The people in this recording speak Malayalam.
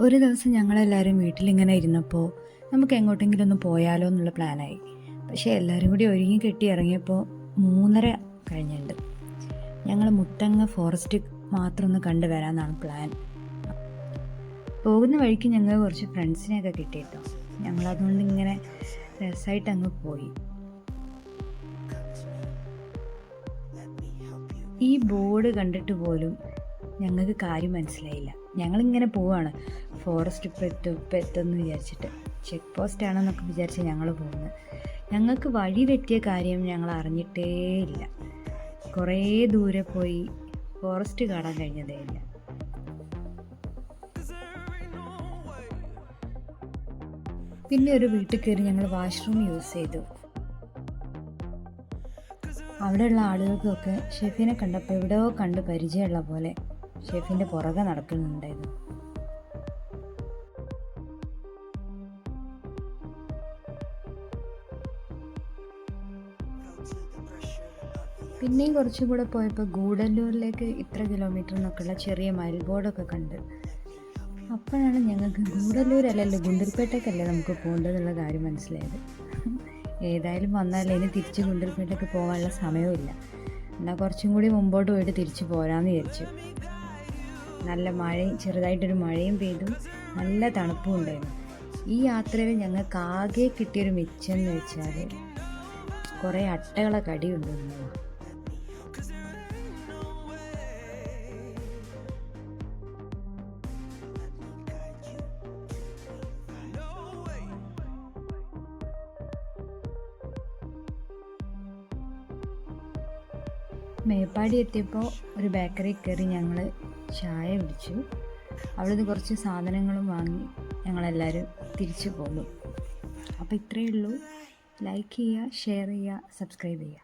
ഒരു ദിവസം ഞങ്ങളെല്ലാവരും വീട്ടിലിങ്ങനെ ഇരുന്നപ്പോൾ നമുക്ക് എങ്ങോട്ടെങ്കിലും ഒന്ന് പോയാലോ എന്നുള്ള പ്ലാനായി. പക്ഷേ എല്ലാവരും കൂടി ഒരുങ്ങി കെട്ടി ഇറങ്ങിയപ്പോൾ 3:30 കഴിഞ്ഞിട്ടുണ്ട്. ഞങ്ങൾ മുത്തങ്ങ ഫോറസ്റ്റ് മാത്രം ഒന്ന് കണ്ടു വരാമെന്നാണ് പ്ലാൻ. പോകുന്ന വഴിക്ക് ഞങ്ങൾ കുറച്ച് ഫ്രണ്ട്സിനെയൊക്കെ കിട്ടിയിട്ടോ. ഞങ്ങളതുകൊണ്ട് ഇങ്ങനെ രസമായിട്ട് അങ്ങ് പോയി. ഈ ബോർഡ് കണ്ടിട്ട് പോലും ഞങ്ങൾക്ക് കാര്യം മനസ്സിലായില്ല. ഞങ്ങളിങ്ങനെ പോവാണ്, ഫോറസ്റ്റ് ഇപ്പം എത്തുമെന്ന് വിചാരിച്ചിട്ട്. ചെക്ക് പോസ്റ്റ് ആണെന്നൊക്കെ വിചാരിച്ച് ഞങ്ങൾ പോകുന്നത്. ഞങ്ങൾക്ക് വഴി തെറ്റിയ കാര്യം ഞങ്ങൾ അറിഞ്ഞിട്ടേ ഇല്ല. കുറേ ദൂരെ പോയി ഫോറസ്റ്റ് കാണാൻ കഴിഞ്ഞതേ ഇല്ല. പിന്നെ ഒരു വീട്ടിൽ കയറി ഞങ്ങൾ വാഷ്റൂം യൂസ് ചെയ്തു. അവിടെയുള്ള ആളുകൾക്കൊക്കെ ഷെഫിനെ കണ്ടപ്പോൾ എവിടെയോ കണ്ട് പരിചയമുള്ള പോലെ ഷെഫിൻ്റെ പുറകെ നടക്കുന്നുണ്ടായിരുന്നു. പിന്നെയും കുറച്ചും കൂടെ പോയപ്പോൾ ഗൂഡല്ലൂരിലേക്ക് ഇത്ര കിലോമീറ്റർ എന്നൊക്കെയുള്ള ചെറിയ മൈൽ ബോർഡൊക്കെ കണ്ട്. അപ്പോഴാണ് ഞങ്ങൾക്ക് ഗൂഡല്ലൂരല്ലല്ലോ ഗുണ്ടൽപേട്ടേക്കല്ലേ നമുക്ക് പോകേണ്ടതെന്നുള്ള കാര്യം മനസ്സിലായത്. ഏതായാലും വന്നാലേ ഇനി തിരിച്ച് ഗുണ്ടൽപേട്ടയ്ക്ക് പോകാനുള്ള സമയമില്ല. എന്നാൽ കുറച്ചും കൂടി മുമ്പോട്ട് പോയിട്ട് തിരിച്ച് പോരാമെന്ന് വിചാരിച്ചു. നല്ല മഴയും ചെറുതായിട്ടൊരു മഴയും പെയ്തു, നല്ല തണുപ്പും ഉണ്ടായിരുന്നു. ഈ യാത്രയിൽ ഞങ്ങൾക്ക് ആകെ കിട്ടിയൊരു മിച്ചം എന്ന് വെച്ചാൽ കുറേ അട്ടകളെ കടിയുണ്ടെന്നു. മേപ്പാടി എത്തിയപ്പോൾ ഒരു ബേക്കറി കയറി ഞങ്ങൾ ചായ കുടിച്ചു. അവിടുന്ന് കുറച്ച് സാധനങ്ങളും വാങ്ങി ഞങ്ങളെല്ലാവരും തിരിച്ചു പോന്നു. അപ്പോൾ ഇത്രയേ ഉള്ളൂ. ലൈക്ക് ചെയ്യുക, ഷെയർ ചെയ്യുക, സബ്സ്ക്രൈബ് ചെയ്യുക.